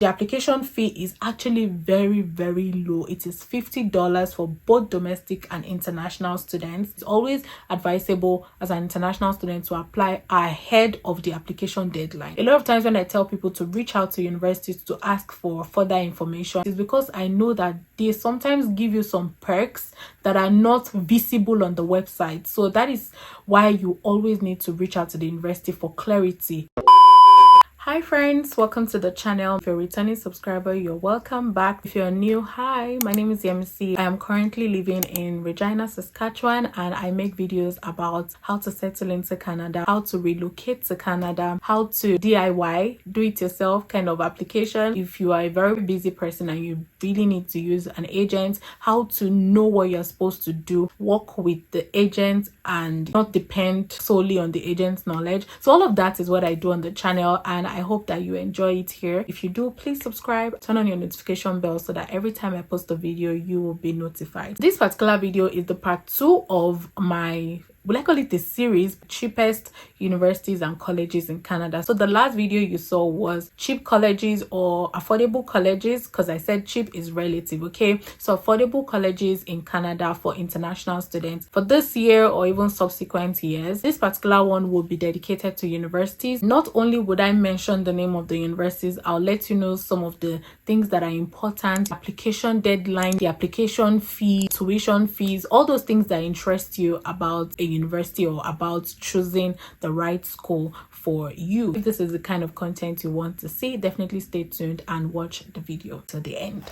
The application fee is actually very, very low. It is $50 for both domestic and international students. It's always advisable as an international student to apply ahead of the application deadline. A lot of times when I tell people to reach out to universities to ask for further information, it's because I know that they sometimes give you some perks that are not visible on the website. So that is why you always need to reach out to the university for clarity. Hi friends, welcome to the channel. If you're a returning subscriber, you're welcome back. If you're new, hi, my name is Yemisi. I am currently living in Regina, Saskatchewan, and I make videos about how to settle into Canada, how to relocate to Canada, how to DIY, do it yourself kind of application. If you are a very busy person and you really need to use an agent, how to know what you're supposed to do, work with the agent and not depend solely on the agent's knowledge. So all of that is what I do on the channel, and I hope that you enjoy it here. If you do, please subscribe, turn on your notification bell so that every time I post a video you will be notified. This particular video is the part 2 of my, will I call it the series, cheapest universities and colleges in Canada. So the last video you saw was cheap colleges or affordable colleges, because I said cheap is relative, okay? So affordable colleges in Canada for international students for this year or even subsequent years. This particular one will be dedicated to universities. Not only would I mention the name of the universities, I'll let you know some of the things that are important, application deadline, the application fee, tuition fees, all those things that interest you about a university or about choosing the right school for you. If this is the kind of content you want to see, definitely stay tuned and watch the video to the end.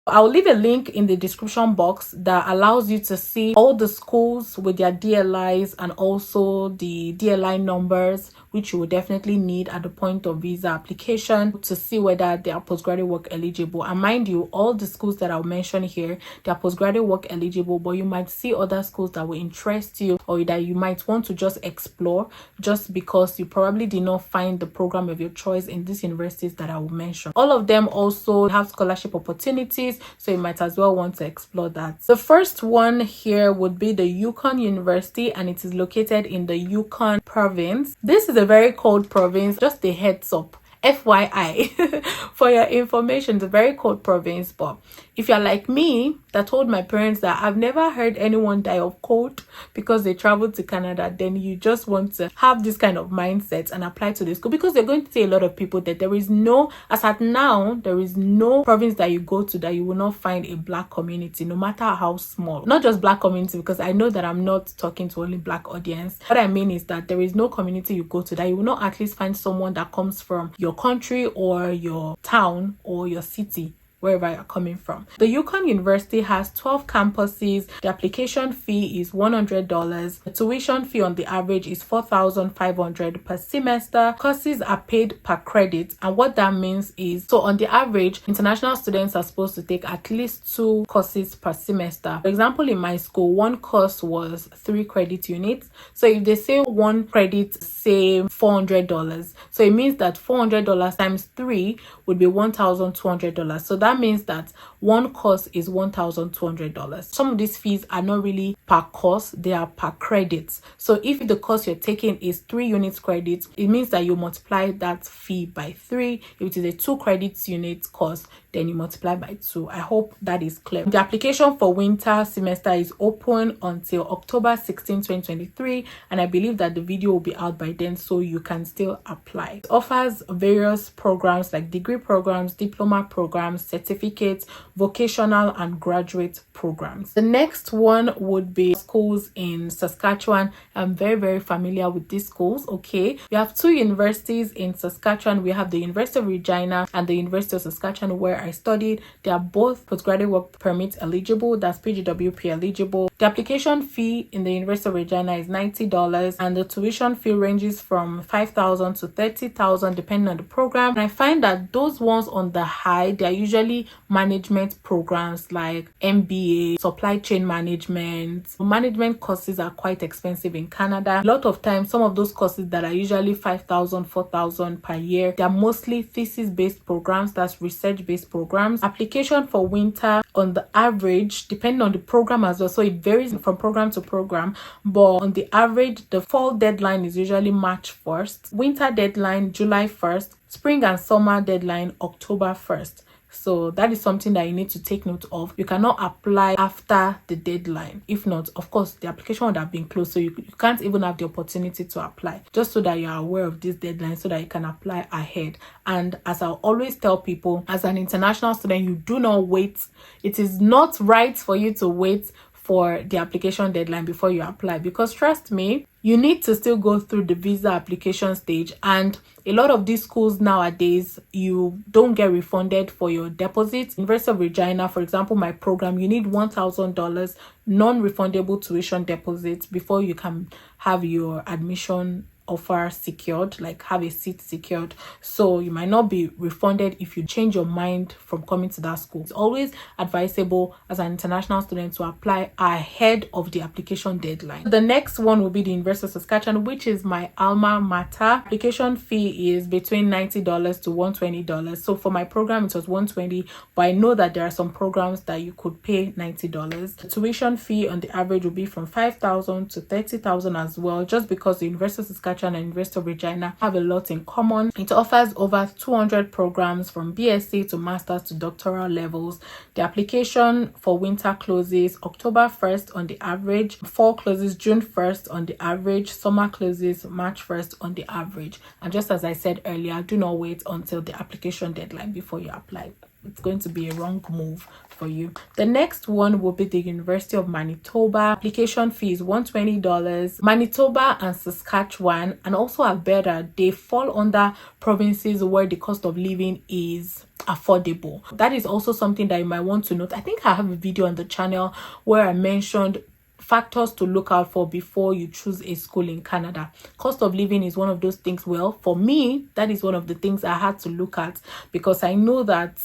I'll leave a link in the description box that allows you to see all the schools with their DLIs and also the DLI numbers, which you will definitely need at the point of visa application to see whether they are postgraduate work eligible. And mind you, all the schools that I'll mention here, they are postgraduate work eligible, but you might see other schools that will interest you or that you might want to just explore just because you probably did not find the program of your choice in these universities that I will mention. All of them also have scholarship opportunities, so you might as well want to explore that. The first one here would be the Yukon University, and it is located in the Yukon province. This is a very cold province, just a heads up, FYI, for your information. It's a very cold province, but if you're like me that told my parents that I've never heard anyone die of cold because they traveled to Canada, then you just want to have this kind of mindset and apply to this school, because you're going to see a lot of people that there is no, as at now, there is no province that you go to that you will not find a black community, no matter how small. Not just black community, because I know that I'm not talking to only black audience. What I mean is that there is no community you go to that you will not at least find someone that comes from your country or your town or your city, wherever you're coming from. The Yukon University has 12 campuses. The application fee is $100. The tuition fee on the average is $4,500 per semester. Courses are paid per credit, and what that means is, so on the average, international students are supposed to take at least 2 courses per semester. For example, in my school, one course was 3 credit units. So if they say one credit, say $400, so it means that $400 times 3 would be $1,200. So that means that one course is $1,200. Some of these fees are not really per course, they are per credits. So if the course you're taking is 3 units credits, it means that you multiply that fee by 3. If it is a 2 credits unit course, then you multiply by 2. I hope that is clear. The application for winter semester is open until October 16, 2023, and I believe that the video will be out by then, so you can still apply. It offers various programs like degree programs, diploma programs, certificates, vocational and graduate programs. The next one would be schools in Saskatchewan. I'm very, very familiar with these schools, okay? We have 2 universities in Saskatchewan. We have the University of Regina and the University of Saskatchewan, where I studied. They are both postgraduate work permit eligible, that's PGWP eligible. The application fee in the University of Regina is $90, and the tuition fee ranges from $5,000 to $30,000 depending on the program. And I find that those ones on the high, they are usually management programs like MBA, supply chain management. Management courses are quite expensive in Canada. A lot of times, some of those courses that are usually $5,000, $4,000 per year, they are mostly thesis-based programs, that's research-based programs. Application for winter on the average, depending on the program as well, so it varies from program to program, but on the average, the fall deadline is usually March 1st, winter deadline July 1st, spring and summer deadline October 1st. So that is something that you need to take note of. You cannot apply after the deadline. If not, of course, the application would have been closed, so you can't even have the opportunity to apply. Just so that you are aware of this deadline, so that you can apply ahead. And as I always tell people, as an international student, you do not wait. It is not right for you to wait for the application deadline before you apply, because trust me, you need to still go through the visa application stage, and a lot of these schools nowadays, you don't get refunded for your deposit. University of Regina, for example, my program, you need $1,000 non-refundable tuition deposit before you can have your admission offer secured, like have a seat secured. So you might not be refunded if you change your mind from coming to that school. It's always advisable as an international student to apply ahead of the application deadline. The next one will be the University of Saskatchewan, which is my alma mater. Application fee is between $90 to $120. So for my program it was $120, but I know that there are some programs that you could pay $90. The tuition fee on the average will be from $5,000 to $30,000 as well, just because the University of Saskatchewan and University of Regina have a lot in common. It offers over 200 programs from BSc to master's to doctoral levels. The application for winter closes October 1st on the average, fall closes June 1st on the average, summer closes March 1st on the average. And just as I said earlier, do not wait until the application deadline before you apply. It's going to be a wrong move for you. The next one will be the University of Manitoba. Application fee is $120. Manitoba and Saskatchewan and also Alberta, they fall under provinces where the cost of living is affordable. That is also something that you might want to note. I think I have a video on the channel where I mentioned factors to look out for before you choose a school in Canada. Cost of living is one of those things. Well, for me, that is one of the things I had to look at, because I know that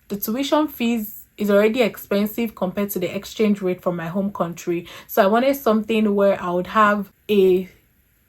the tuition fees is already expensive compared to the exchange rate from my home country. So I wanted something where I would have a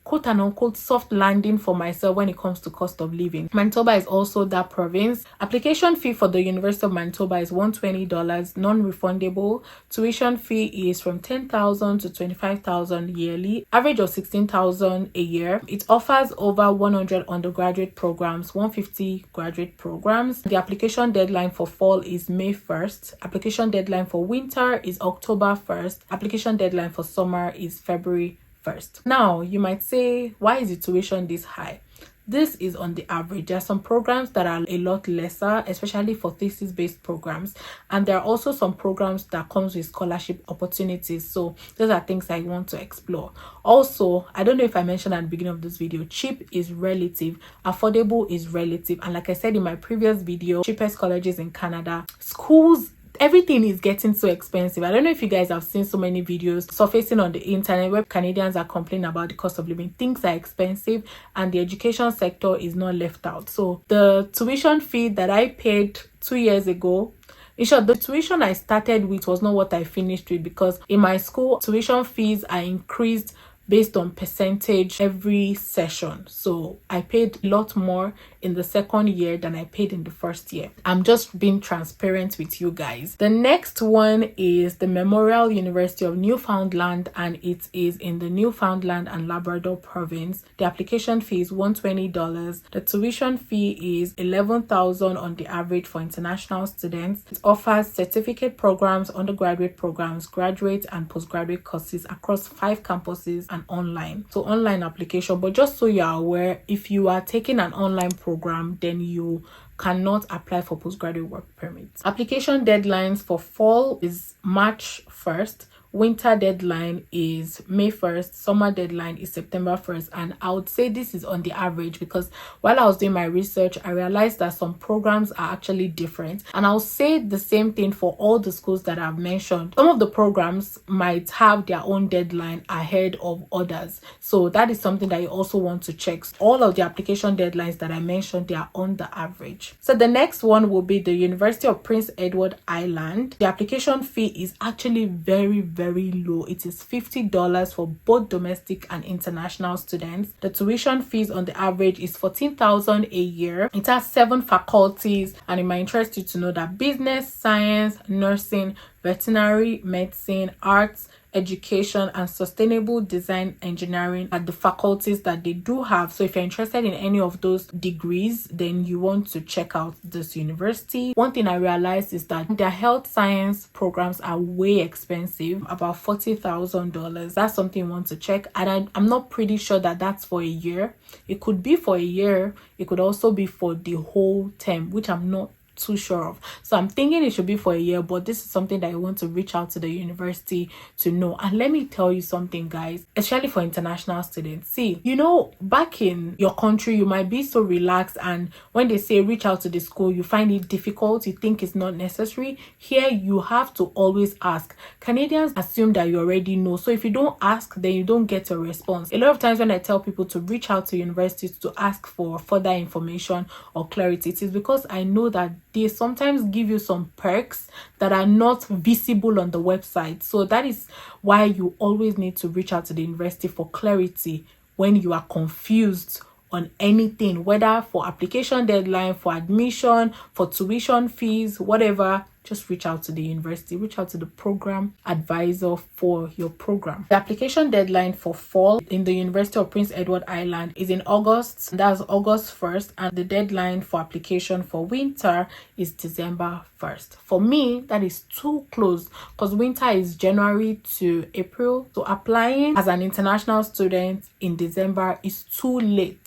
quote and unquote soft landing for myself when it comes to cost of living. Manitoba is also that province. Application fee for the University of Manitoba is $120, non-refundable. Tuition fee is from $10,000 to $25,000 yearly, average of $16,000 a year. It offers over 100 undergraduate programs, 150 graduate programs. The application deadline for fall is May 1st. Application deadline for winter is October 1st. Application deadline for summer is February 1st. Now, you might say, why is the tuition this high? This is on the average. There are some programs that are a lot lesser, especially for thesis-based programs. And there are also some programs that comes with scholarship opportunities. So those are things I want to explore. Also, I don't know if I mentioned at the beginning of this video, cheap is relative, affordable is relative. And like I said in my previous video, cheapest colleges in Canada, schools, everything is getting so expensive. I don't know if you guys have seen so many videos surfacing on the internet where Canadians are complaining about the cost of living. Things are expensive and the education sector is not left out. So the tuition fee that I paid 2 years ago, in short, the tuition I started with was not what I finished with, because in my school, tuition fees are increased based on percentage every session. So I paid a lot more in the second year than I paid in the first year. I'm just being transparent with you guys. The next one is the Memorial University of Newfoundland, and it is in the Newfoundland and Labrador province. The application fee is $120. The tuition fee is $11,000 on the average for international students. It offers certificate programs, undergraduate programs, graduate and postgraduate courses across 5 campuses and online. So online application, but just so you are aware, if you are taking an online program, then you cannot apply for postgraduate work permits. Application deadlines for fall is March 1st. Winter deadline is May 1st, summer deadline is September 1st, and I would say this is on the average, because while I was doing my research, I realized that some programs are actually different, and I'll say the same thing for all the schools that I've mentioned. Some of the programs might have their own deadline ahead of others, so that is something that you also want to check. All of the application deadlines that I mentioned, they are on the average. So the next one will be the University of Prince Edward Island. The application fee is actually very very low. It is $50 for both domestic and international students. The tuition fees on the average is $14,000 a year. It has 7 faculties, and it might interest you to know that business, science, nursing, veterinary medicine, arts, education, and sustainable design engineering are the faculties that they do have. So if you're interested in any of those degrees, then you want to check out this university. One thing I realized is that their health science programs are way expensive, about $40,000. That's something you want to check, and I'm not pretty sure that that's for a year. It could be for a year, it could also be for the whole term, which I'm not too sure of. So I'm thinking it should be for a year, but this is something that you want to reach out to the university to know. And let me tell you something, guys, especially for international students. See, you know, back in your country, you might be so relaxed, and when they say reach out to the school, you find it difficult, you think it's not necessary. Here, you have to always ask. Canadians assume that you already know, so if you don't ask, then you don't get a response. A lot of times when I tell people to reach out to universities to ask for further information or clarity, it is because I know that they sometimes give you some perks that are not visible on the website. So that is why you always need to reach out to the university for clarity when you are confused on anything, whether for application deadline, for admission, for tuition fees, whatever. Just reach out to the university, reach out to the program advisor for your program. The application deadline for fall in the University of Prince Edward Island is in August. That's August 1st. And the deadline for application for winter is December 1st. For me, that is too close because winter is January to April. So applying as an international student in December is too late.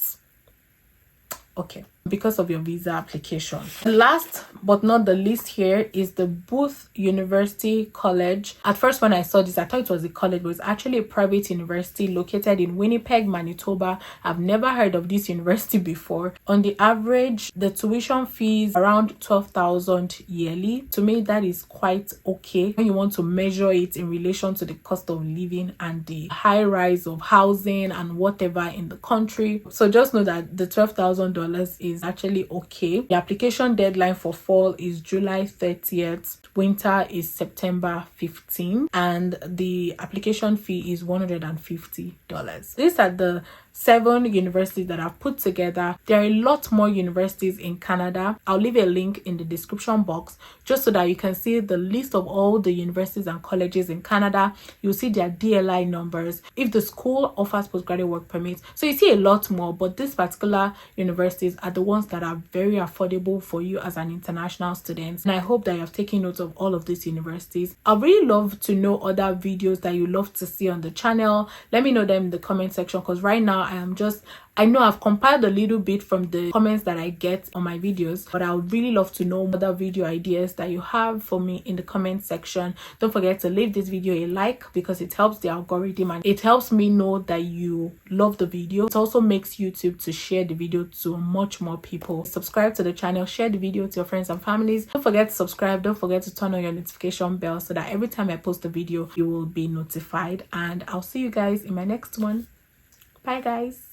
Okay, because of your visa application. Last but not the least here is the Booth University College. At first, when I saw this, I thought it was a college, but it's actually a private university located in Winnipeg, Manitoba. I've never heard of this university before. On the average, the tuition fees around $12,000 yearly. To me, that is quite okay when you want to measure it in relation to the cost of living and the high rise of housing and whatever in the country. So just know that the $12,000 is actually okay. The application deadline for fall is July 30th. Winter is September 15th, and the application fee is $150. These are the 7 universities that I've put together. There are a lot more universities in Canada. I'll leave a link in the description box just so that you can see the list of all the universities and colleges in Canada. You'll see their DLI numbers, if the school offers postgraduate work permits. So you see a lot more, but these particular universities are the ones that are very affordable for you as an international student. And I hope that you have taken note of all of these universities. I'd really love to know other videos that you love to see on the channel. Let me know them in the comment section, because right now I know I've compiled a little bit from the comments that I get on my videos, but I would really love to know other video ideas that you have for me in the comment section. Don't forget to leave this video a like, because it helps the algorithm and it helps me know that you love the video. It also makes YouTube to share the video to much more people. Subscribe to the channel, share the video to your friends and families. Don't forget to subscribe. Don't forget to turn on your notification bell so that every time I post a video, you will be notified. And I'll see you guys in my next one. Bye guys.